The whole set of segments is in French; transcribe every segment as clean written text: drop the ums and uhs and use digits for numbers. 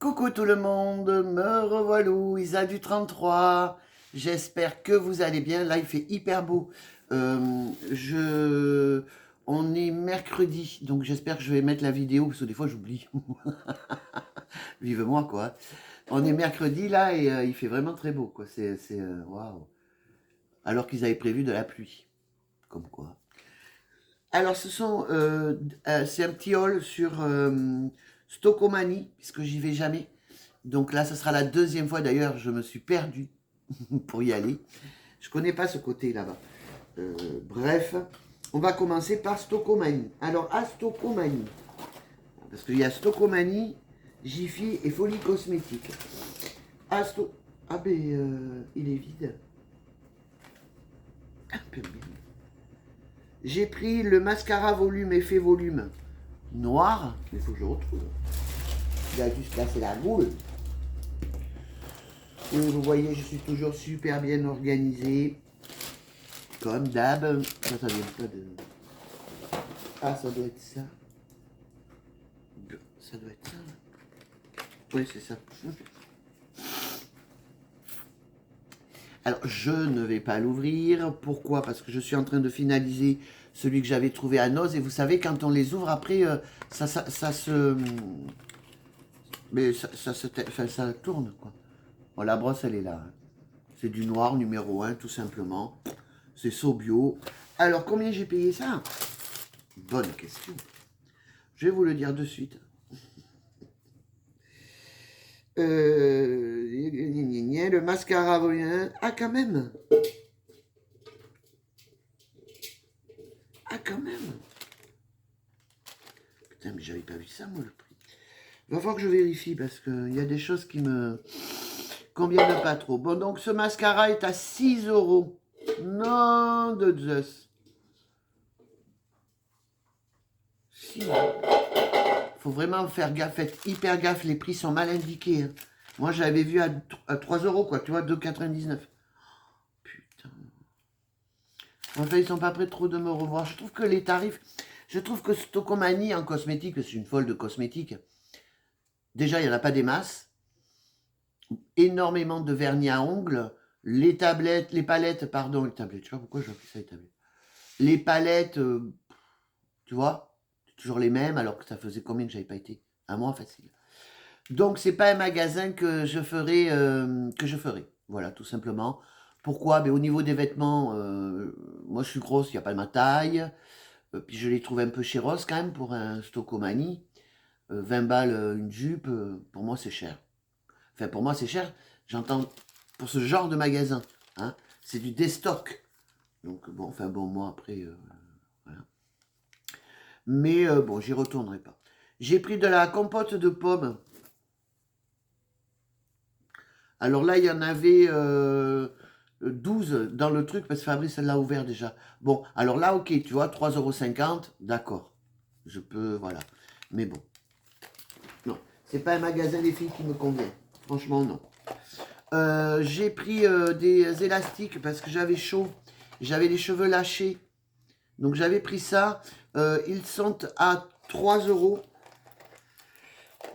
Coucou tout le monde, me revoilà, Isa du 33. J'espère que vous allez bien. Là, il fait hyper beau. On est mercredi, donc j'espère que je vais mettre la vidéo, parce que des fois j'oublie. Vive moi, quoi. On est mercredi, là, et il fait vraiment très beau, quoi. Waouh. Alors qu'ils avaient prévu de la pluie. Comme quoi. Alors, c'est un petit haul sur Stockomanie, puisque j'y vais jamais. Donc là, ce sera la deuxième fois. D'ailleurs, je me suis perdu pour y aller. Je connais pas ce côté là-bas. Bref, on va commencer par Stockomanie. Alors, à Stockomanie, parce qu'il y a Stockomanie, Jiffy et Folie Cosmétique. Ah ben, il est vide. Un peu bien. J'ai pris le mascara volume effet volume noir. Il faut que je retrouve. Il a dû se casser la boule. Et vous voyez, je suis toujours super bien organisé. Comme d'hab. Ça vient pas de... Ah, ça doit être ça. Ça doit être ça. Oui, c'est ça. Alors, je ne vais pas l'ouvrir. Pourquoi? Parce que je suis en train de finaliser celui que j'avais trouvé à Noz. Et vous savez, quand on les ouvre, après, ça se... Mais ça tourne, quoi. Bon, la brosse, elle est là. Hein. C'est du noir numéro 1, tout simplement. C'est Sobio. Alors, combien j'ai payé ça? Bonne question. Je vais vous le dire de suite. Le mascara volume. Ah, quand même. Ah, quand même. Putain, mais j'avais pas vu ça, moi, le prix. Il va falloir que je vérifie parce qu'il y a des choses qui me conviennent pas trop. Bon, donc, ce mascara est à 6 euros. Non, de Zeus. Si. Faut vraiment faire gaffe, faites hyper gaffe, les prix sont mal indiqués. Hein. Moi, j'avais vu à 3 euros, quoi, tu vois, 2,99. Putain. Enfin, ils sont pas prêts trop de me revoir. Je trouve que les tarifs, je trouve que Stockomanie en cosmétique, c'est une folle de cosmétique. Déjà, il n'y en a pas des masses. Énormément de vernis à ongles. Les palettes, pardon, les tablettes. Je sais pas pourquoi j'ai appelé ça les tablettes. Les palettes, tu vois, c'est toujours les mêmes, alors que ça faisait combien que j'avais pas été? Un mois facile. Donc, c'est pas un magasin que je ferai, Voilà, tout simplement. Pourquoi? Ben, au niveau des vêtements, moi je suis grosse, il n'y a pas de ma taille. Puis je les trouve un peu chéros quand même pour un Stockomanie. 20 balles une jupe, pour moi c'est cher. Enfin, pour moi c'est cher, j'entends pour ce genre de magasin. Hein, c'est du déstock. Donc, bon, enfin bon, moi après, voilà. Mais bon, j'y retournerai pas. J'ai pris de la compote de pommes. Alors là, il y en avait 12 dans le truc, parce que Fabrice l'a ouvert déjà. Bon, alors là, ok, tu vois, 3,50 €, d'accord. Je peux, voilà. Mais bon, non. C'est pas un magasin des filles qui me convient. Franchement, non. J'ai pris des élastiques parce que j'avais chaud. J'avais les cheveux lâchés. Donc j'avais pris ça. Ils sont à 3 euros.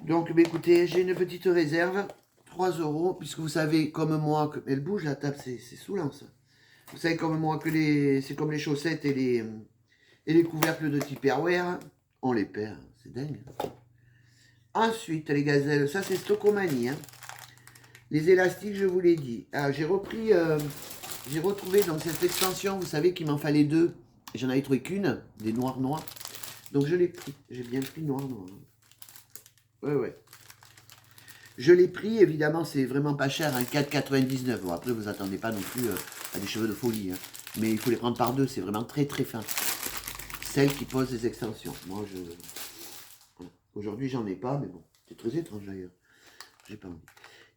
Donc, bah, écoutez, j'ai une petite réserve. 3 euros, puisque vous savez, comme moi, que... Elle bouge la table, c'est saoulant ça. Vous savez comme moi que c'est comme les chaussettes et les couvercles de Tupperware, on les perd, c'est dingue. Ensuite, les gazelles, ça c'est Stockomanie. Hein. Les élastiques, je vous l'ai dit. Ah, j'ai retrouvé donc cette extension, vous savez qu'il m'en fallait deux. J'en avais trouvé qu'une, des noirs. Donc je l'ai pris, j'ai bien pris noir. Ouais. Je l'ai pris, évidemment, c'est vraiment pas cher, un 4,99. Bon, après, vous attendez pas non plus à des cheveux de folie. Hein. Mais il faut les prendre par deux, c'est vraiment très très fin. Celle qui pose des extensions. Moi, voilà. Aujourd'hui, j'en ai pas, mais bon, c'est très étrange d'ailleurs. J'ai pas envie.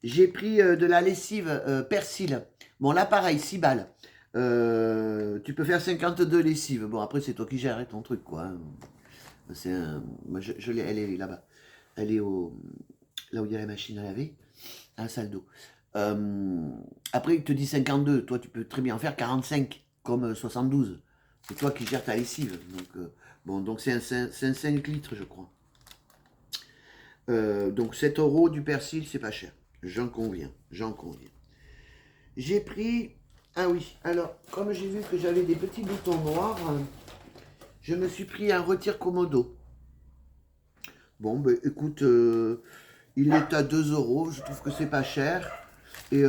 J'ai pris de la lessive persil. Bon, là, pareil, 6 balles. Tu peux faire 52 lessives. Bon, après, c'est toi qui gères ton truc, quoi. Hein. Moi, elle est là-bas. Elle est là où il y a la machine à laver, à la salle d'eau. Après, il te dit 52. Toi, tu peux très bien en faire 45, comme 72. C'est toi qui gères ta lessive. Donc, bon, donc c'est un 5 litres, je crois. Donc 7 euros du persil, c'est pas cher. J'en conviens, j'en conviens. J'ai pris... Ah oui, alors, comme j'ai vu que j'avais des petits boutons noirs, je me suis pris un retire Komodo. Bon, ben écoute, il est à 2 euros, je trouve que c'est pas cher. Et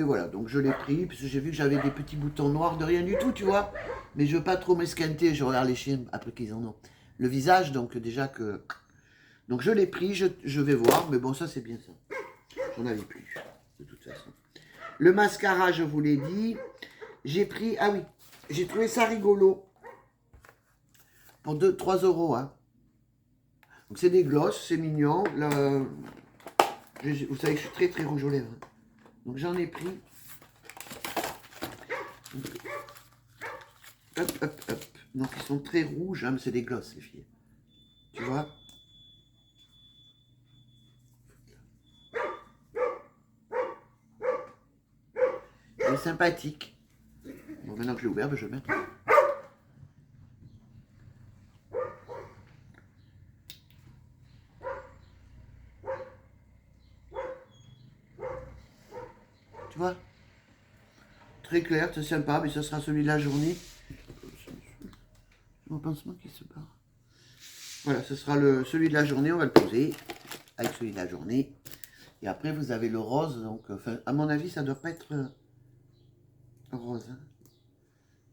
voilà, donc je l'ai pris, parce que j'ai vu que j'avais des petits boutons noirs de rien du tout, tu vois. Mais je veux pas trop m'esquinter, je regarde les chiens après qu'ils en ont. Le visage, donc déjà que... Donc je l'ai pris, je vais voir, mais bon, ça c'est bien ça. J'en avais plus, de toute façon. Le mascara, je vous l'ai dit. J'ai pris, ah oui, j'ai trouvé ça rigolo. Pour 3 euros, hein. Donc c'est des glosses, c'est mignon. Là, vous savez que je suis très très rouge aux lèvres. Donc j'en ai pris. Hop, hop, hop. Donc ils sont très rouges, hein, mais c'est des glosses les filles. Tu vois? Il est sympathique. Bon, maintenant que j'ai ouvert, ben, je vais mettre. Tu vois? Très clair, c'est sympa, mais ce sera celui de la journée. Mon pansement qui se barre. Voilà, ce sera celui de la journée, on va le poser avec celui de la journée. Et après, vous avez le rose, donc, enfin, à mon avis, ça doit pas être rose. Hein.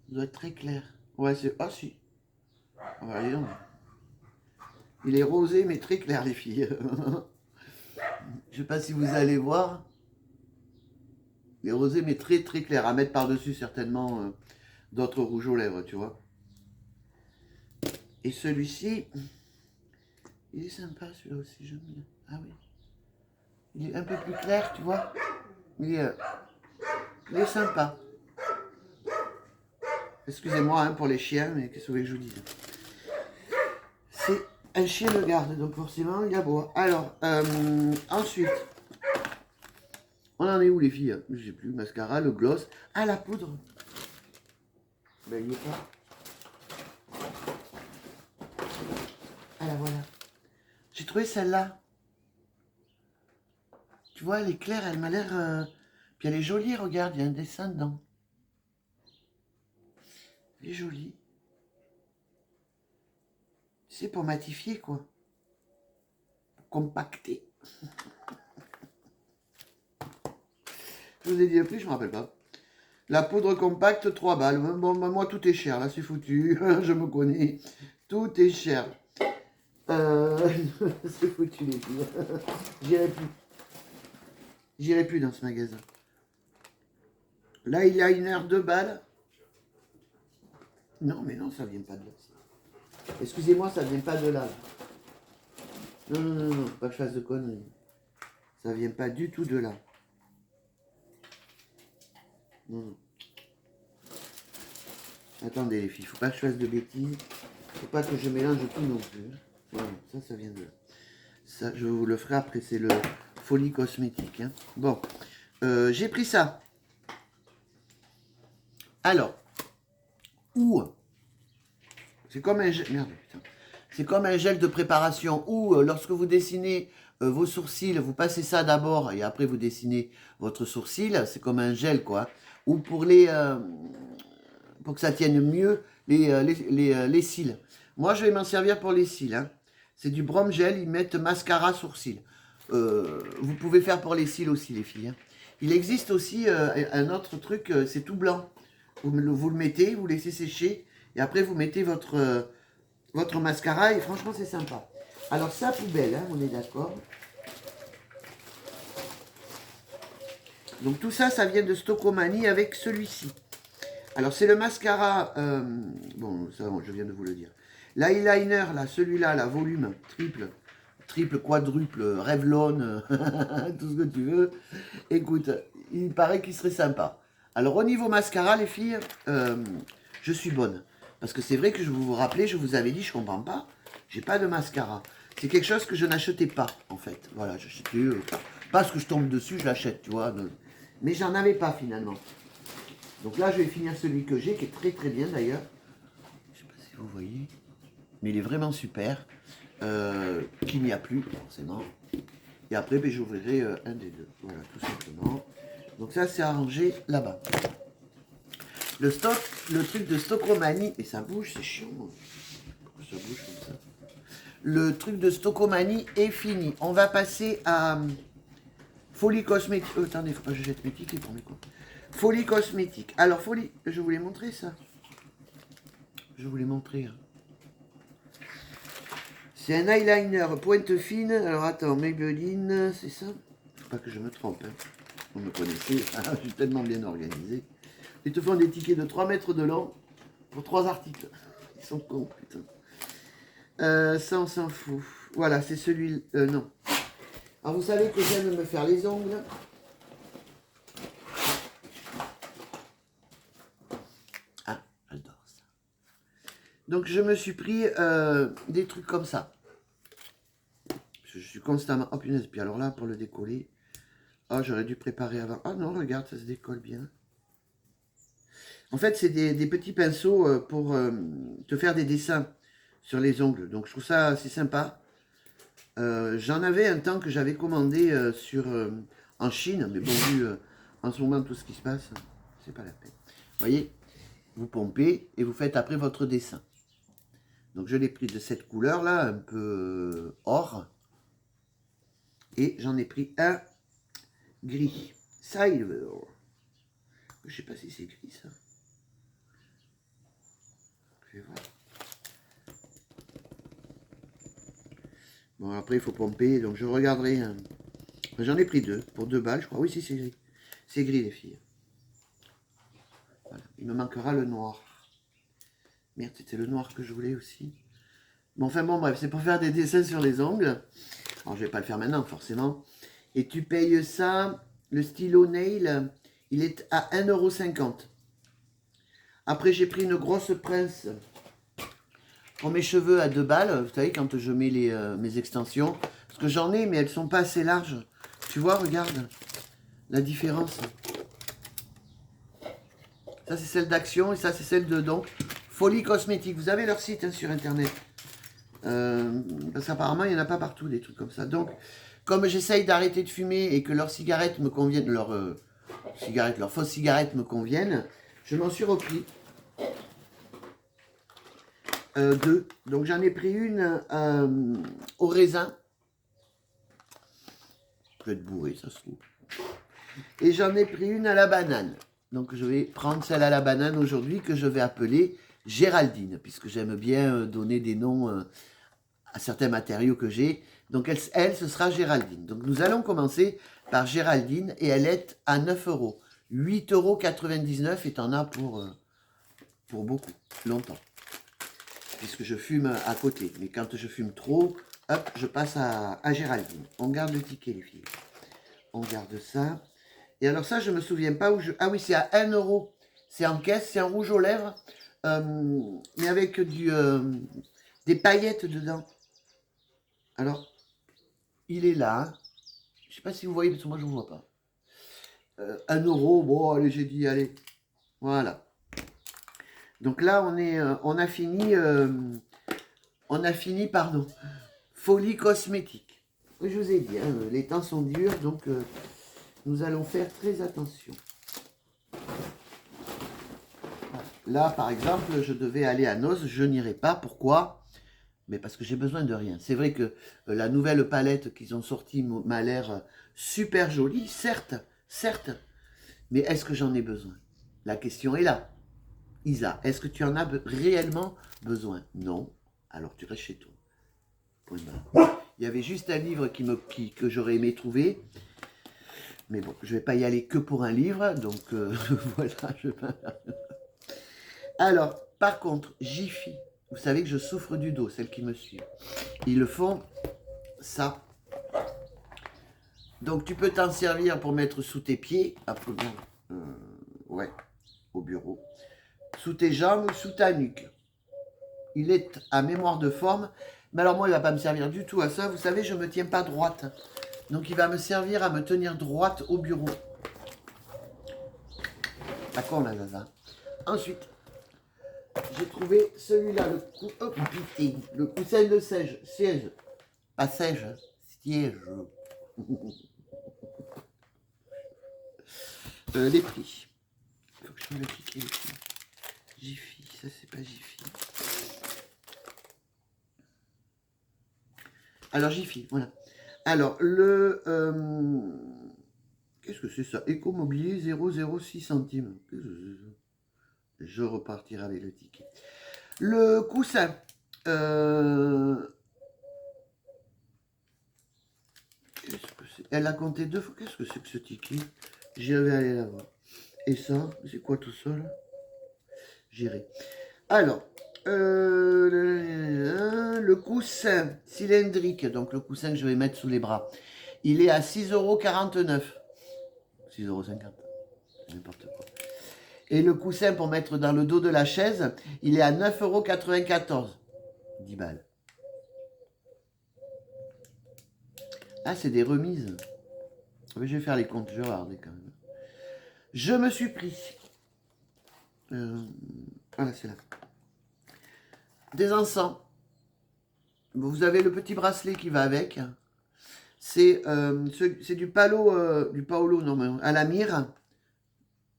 Ça doit être très clair. Ouais, c'est... Ah, si. Ouais, non. Il est rosé, mais très clair, les filles. Je sais pas si vous allez voir. Il est rosé, mais très, très clair. À mettre par-dessus, certainement, d'autres rouges aux lèvres, tu vois. Et celui-ci, il est sympa, celui-là aussi, j'aime bien. Ah oui. Il est un peu plus clair, tu vois. Il est sympa. Excusez-moi hein, pour les chiens, mais qu'est-ce que vous voulez que je vous dise? C'est un chien de garde, donc forcément, il aboie. Alors, ensuite, on en est où les filles? Je sais plus, mascara, le gloss. Ah, la poudre. Ben, il est pas. Ah, la voilà. J'ai trouvé celle-là. Tu vois, elle est claire, elle m'a l'air... Puis elle est jolie, regarde, il y a un dessin dedans. Elle est jolie. C'est pour matifier, quoi. Pour compacter. Je vous ai dit plus, je me rappelle pas. La poudre compacte, 3 balles. Bon, bah, moi, tout est cher, là, c'est foutu. Je me connais. Tout est cher. C'est foutu, les filles. J'irai plus. J'irai plus dans ce magasin. Là, il y a 1 heure, 2 balles. Non, mais non, ça vient pas de là. Excusez-moi, ça vient pas de là. Non, non, non, non, faut pas que je fasse de conneries. Ça vient pas du tout de là. Non, non. Attendez les filles, faut pas que je fasse de bêtises. Faut pas que je mélange tout non plus. Voilà, ça vient de là. Ça, je vous le ferai après, c'est le Folie Cosmétique. Hein. Bon, j'ai pris ça. Alors, c'est comme un gel... Merde, putain. C'est comme un gel de préparation où, lorsque vous dessinez vos sourcils, vous passez ça d'abord et après vous dessinez votre sourcil. C'est comme un gel, quoi. Ou pour pour que ça tienne mieux les cils. Moi, je vais m'en servir pour les cils. Hein. C'est du Brom Gel, ils mettent mascara sourcil. Vous pouvez faire pour les cils aussi, les filles. Hein. Il existe aussi un autre truc, c'est tout blanc. Vous le mettez, vous laissez sécher, et après vous mettez votre mascara, et franchement c'est sympa. Alors ça, poubelle, hein, on est d'accord. Donc tout ça, ça vient de Stocomanie avec celui-ci. Alors c'est le mascara, bon, ça bon, je viens de vous le dire. L'eyeliner, là, celui-là, la volume, triple, quadruple, Revlon, tout ce que tu veux. Écoute, il paraît qu'il serait sympa. Alors au niveau mascara, les filles, je suis bonne. Parce que c'est vrai que je vous rappelais, je vous avais dit, je comprends pas, j'ai pas de mascara. C'est quelque chose que je n'achetais pas, en fait. Voilà, j'achetais, parce que je tombe dessus, je l'achète, tu vois. Mais j'en avais pas, finalement. Donc là, je vais finir celui que j'ai, qui est très très bien, d'ailleurs. Je sais pas si vous voyez, mais il est vraiment super. Qu'il n'y a plus, forcément. Et après, ben, j'ouvrirai un des deux. Voilà, tout simplement. Donc ça, c'est arrangé là-bas. Le stock, le truc de Stockomanie, et ça bouge, c'est chiant. Pourquoi ça bouge comme ça? Le truc de Stockomanie est fini. On va passer à Folie Cosmétique. Oh, attendez, faut pas que je jette mes tickets pour mes comptes. Folie Cosmétique. Alors, Folie, je voulais montrer ça. Je voulais montrer. Hein. C'est un eyeliner pointe fine. Alors, attends, Maybelline, c'est ça? Faut pas que je me trompe. Hein. Vous me connaissez. Ah, je suis tellement bien organisé. Ils te font des tickets de 3 mètres de long pour 3 articles. Ils sont cons, putain. Ça, on s'en fout. Voilà, c'est celui... non. Alors, vous savez que j'aime me faire les ongles. Ah, j'adore ça. Donc, je me suis pris des trucs comme ça. Je suis constamment... Oh, punaise. Puis alors là, pour le décoller... Oh, j'aurais dû préparer avant. Ah non, regarde, ça se décolle bien. En fait, c'est des petits pinceaux pour te faire des dessins sur les ongles. Donc, je trouve ça assez sympa. J'en avais un temps que j'avais commandé en Chine. Mais bon, vu en ce moment tout ce qui se passe, c'est pas la peine. Vous voyez, vous pompez et vous faites après votre dessin. Donc, je l'ai pris de cette couleur-là, un peu or. Et j'en ai pris un gris. Silver. Je sais pas si c'est gris, ça. Je vais voir. Bon, après, il faut pomper, donc je regarderai. J'en ai pris deux, pour 2 balles, je crois. Oui, si, c'est gris. C'est gris, les filles. Voilà. Il me manquera le noir. Merde, c'était le noir que je voulais aussi. Bon, enfin, bon, bref, c'est pour faire des dessins sur les ongles. Alors, je vais pas le faire maintenant, forcément. Et tu payes ça, le stylo nail, il est à 1,50 €. Après, j'ai pris une grosse pince pour mes cheveux à 2 balles. Vous savez, quand je mets mes extensions. Parce que j'en ai, mais elles sont pas assez larges. Tu vois, regarde la différence. Ça, c'est celle d'Action et ça, c'est celle de donc Folie Cosmétique. Vous avez leur site hein, sur Internet. Parce qu'apparemment, il n'y en a pas partout, des trucs comme ça. Donc, comme j'essaye d'arrêter de fumer et que leurs cigarettes me conviennent, leurs fausses cigarettes me conviennent, je m'en suis repris 2. Donc, j'en ai pris une au raisin. Je vais être bourré, ça se trouve. Et j'en ai pris une à la banane. Donc, je vais prendre celle à la banane aujourd'hui que je vais appeler Géraldine, puisque j'aime bien donner des noms à certains matériaux que j'ai. Donc, elle, ce sera Géraldine. Donc, nous allons commencer par Géraldine et elle est à 9 €. 8,99 € et t'en as pour beaucoup, longtemps. Puisque je fume à côté. Mais quand je fume trop, hop, je passe à Géraldine. On garde le ticket, les filles. On garde ça. Et alors ça, je me souviens pas où je... Ah oui, c'est à 1 €. C'est en caisse, c'est un rouge aux lèvres. Mais avec des paillettes dedans. Alors, il est là. Hein. Je sais pas si vous voyez, parce que moi, je ne vois pas. 1 €. Bon, allez, j'ai dit, allez. Voilà. Donc là, on a fini, pardon, Folie Cosmétique. Je vous ai dit, hein, les temps sont durs, donc nous allons faire très attention. Là, par exemple, je devais aller à Noz, je n'irai pas. Pourquoi? Mais parce que j'ai besoin de rien. C'est vrai que la nouvelle palette qu'ils ont sortie m'a l'air super jolie, certes, mais est-ce que j'en ai besoin? La question est là. Isa, est-ce que tu en as réellement besoin? Non. Alors tu restes chez toi. Point barre. Il y avait juste un livre que j'aurais aimé trouver. Mais bon, je ne vais pas y aller que pour un livre. Donc voilà. Alors, par contre, Jiffy. Vous savez que je souffre du dos, celles qui me suivent. Ils le font ça. Donc tu peux t'en servir pour mettre sous tes pieds. Après, ouais, au bureau. Sous tes jambes ou sous ta nuque. Il est à mémoire de forme. Mais alors moi, il ne va pas me servir du tout à ça. Vous savez, je ne me tiens pas droite. Donc il va me servir à me tenir droite au bureau. D'accord, la Zaza. Ensuite, j'ai trouvé celui-là, le coussin de siège. Pas siège, siège. Les prix. Il faut que je me le clique. Jiffy, ça c'est pas Jiffy. Alors Jiffy, voilà. Alors le... qu'est-ce que c'est ça? Écomobilier 0,06 centimes. Je repartirai avec le ticket. Le coussin. Qu'est-ce que c'est? Elle a compté 2 fois. Qu'est-ce que c'est que ce ticket? J'y vais aller la voir. Et ça, c'est quoi tout ça là? J'irai. Alors, le coussin cylindrique, donc le coussin que je vais mettre sous les bras, il est à 6,49 €. 6,50 €. N'importe quoi. Et le coussin pour mettre dans le dos de la chaise, il est à 9,94 €. 10 balles. Ah, c'est des remises. Je vais faire les comptes, je vais regarder quand même. Je me suis pris. Voilà, c'est là. Des encens. Vous avez le petit bracelet qui va avec. C'est du Paolo, non, à la myrrhe.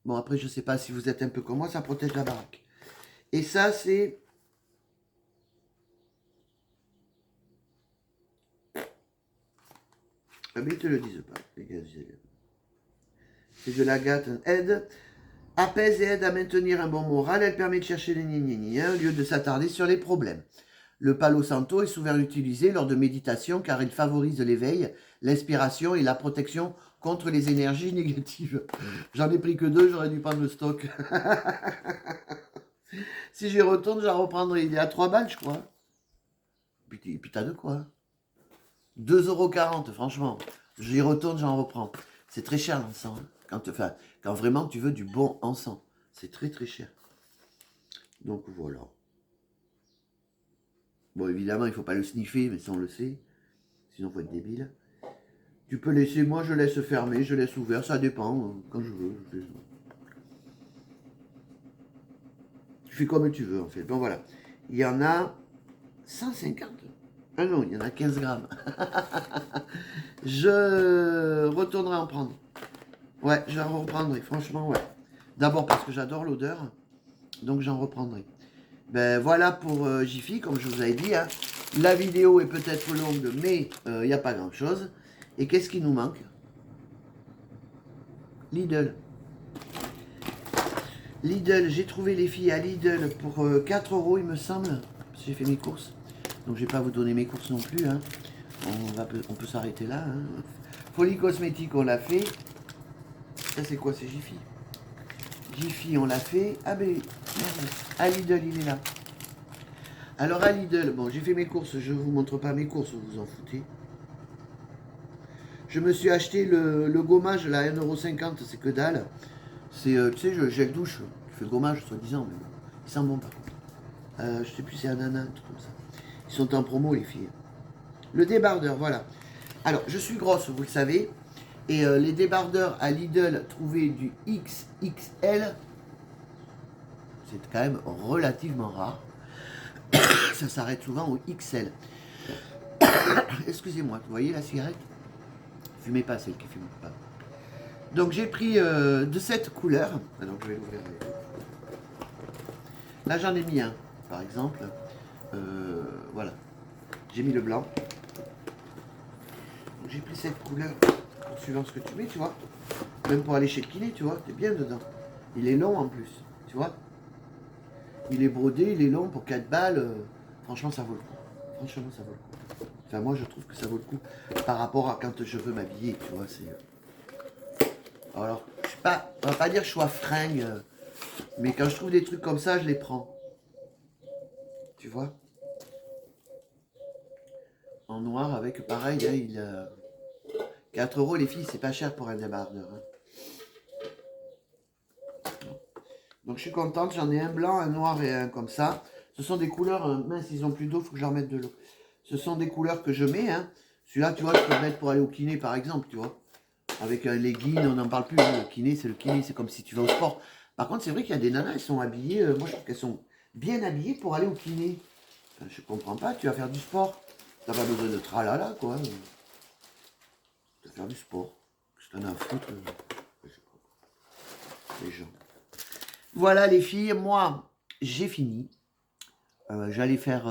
Bon, après, je ne sais pas si vous êtes un peu comme moi, ça protège la baraque. Et ça, c'est... Ah, mais ils te le disent pas, les gars. C'est de l'agate. Apaise et aide à maintenir un bon moral. Elle permet de chercher les gni au lieu de s'attarder sur les problèmes. Le Palo Santo est souvent utilisé lors de méditation car il favorise l'éveil, l'inspiration et la protection contre les énergies négatives. J'en ai pris que 2, j'aurais dû prendre le stock. Si j'y retourne, j'en reprendrai. Il est à 3 balles, je crois. Et puis t'as de quoi. 2,40 €, franchement. J'y retourne, j'en reprends. C'est très cher l'encens. Hein. Quand vraiment tu veux du bon encens. C'est très très cher. Donc voilà. Bon, évidemment, il ne faut pas le sniffer, mais ça on le sait. Sinon, il faut être débile. Tu peux laisser, moi je laisse fermer, je laisse ouvert, ça dépend, quand je veux. Tu fais comme tu veux en fait. Bon voilà. Il y en a 150. Ah non, il y en a 15 grammes. Je retournerai en prendre. Ouais, j'en reprendrai, franchement, ouais. D'abord parce que j'adore l'odeur, donc j'en reprendrai. Ben voilà pour Jiffy, comme je vous avais dit. Hein. La vidéo est peut-être longue, mais il n'y a pas grand-chose. Et qu'est-ce qui nous manque? Lidl. Lidl, j'ai trouvé les filles à Lidl pour 4 €, il me semble. J'ai fait mes courses. Donc je ne vais pas vous donner mes courses non plus. Hein. On peut s'arrêter là. Hein. Folie cosmétique, on l'a fait. Ça c'est quoi? C'est Jiffy. Jiffy, on l'a fait. Ah ben, merde. À Lidl, il est là. Alors à Lidl, bon, j'ai fait mes courses. Je ne vous montre pas mes courses, vous vous en foutez. Je me suis acheté le gommage, là, 1,50 €, c'est que dalle. C'est, tu sais, le gel douche, qui fait le gommage, soi-disant, mais il sent bon par contre. Je sais plus, c'est ananas, un truc comme ça. Ils sont en promo, les filles. Le débardeur, voilà. Alors, je suis grosse, vous le savez. Et les débardeurs à Lidl, trouver du XXL, c'est quand même relativement rare. Ça s'arrête souvent au XL. Excusez-moi, vous voyez la cigarette? Fumez pas, celle qui fume pas. Donc j'ai pris de cette couleur. Donc je vais l'ouvrir. Là j'en ai mis un, par exemple. Voilà. J'ai mis le blanc. J'ai pris cette couleur pour suivant ce que tu mets, tu vois. Même pour aller chez le kiné, tu vois, t'es bien dedans. Il est long en plus, tu vois. Il est brodé, il est long pour 4 balles. Franchement, ça vaut le coup. Franchement, ça vaut le coup. Enfin, moi, je trouve que ça vaut le coup par rapport à quand je veux m'habiller, tu vois. C'est... Alors, je suis pas, on va pas dire que je sois fringue, mais quand je trouve des trucs comme ça, je les prends. Tu vois. En noir avec, pareil, là, il a 4 € les filles, c'est pas cher pour un débardeur. Hein. Donc je suis contente, j'en ai un blanc, un noir et un comme ça. Ce sont des couleurs, mince, ils ont plus d'eau, il faut que je leur mette de l'eau. Ce sont des couleurs que je mets. Hein. Celui-là, tu vois, je peux le mettre pour aller au kiné, par exemple, tu vois. Avec un legging, on n'en parle plus. Hein. Le kiné, c'est comme si tu vas au sport. Par contre, c'est vrai qu'il y a des nanas, elles sont habillées, moi je trouve qu'elles sont bien habillées pour aller au kiné. Enfin, je comprends pas, tu vas faire du sport. T'as pas besoin de tralala, quoi. faire du sport. Je t'en ai à foutre. Je sais pas, les gens. Voilà les filles, moi j'ai fini. J'allais faire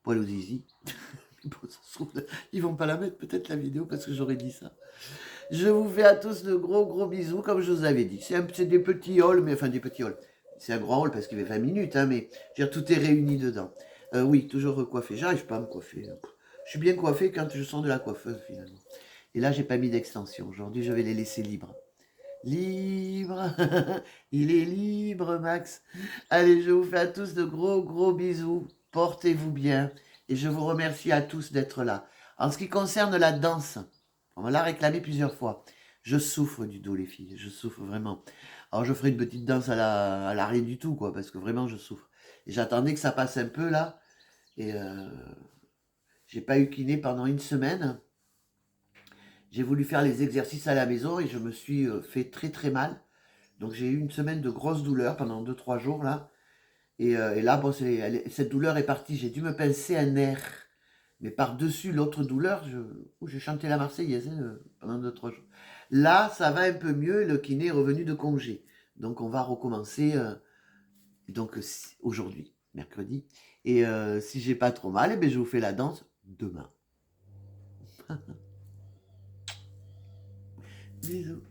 poil aux zizi. Bon, ça se trouve, ils vont pas la mettre peut-être la vidéo parce que j'aurais dit ça. Je vous fais à tous de gros bisous comme je vous avais dit. C'est des petits halls, mais enfin des petits halls. C'est un grand hall parce qu'il fait 20 minutes, hein, mais je veux dire, tout est réuni dedans. Oui, toujours recoiffé. J'arrive pas à me coiffer. Je suis bien coiffé quand je sens de la coiffeuse finalement. Et là, j'ai pas mis d'extension. Aujourd'hui, je vais les laisser libres. Libre, il est libre, Max. Allez, je vous fais à tous de gros bisous. Portez-vous bien. Et je vous remercie à tous d'être là. En ce qui concerne la danse, on me l'a réclamé plusieurs fois. Je souffre du dos, les filles. Je souffre vraiment. Alors, je ferai une petite danse à l'arrêt du tout, quoi, parce que vraiment, je souffre. Et j'attendais que ça passe un peu, là. Et j'ai pas eu kiné pendant une semaine. J'ai voulu faire les exercices à la maison et je me suis fait très mal. Donc j'ai eu une semaine de grosses douleurs pendant 2 3 jours là. Et là, bon, cette douleur est partie. J'ai dû me pincer un nerf. Mais par-dessus l'autre douleur, j'ai chanté la Marseillaise pendant 2 3 jours. Là, ça va un peu mieux. Le kiné est revenu de congé. Donc on va recommencer aujourd'hui, mercredi. Et si j'ai pas trop mal, eh bien, je vous fais la danse demain. Bisous.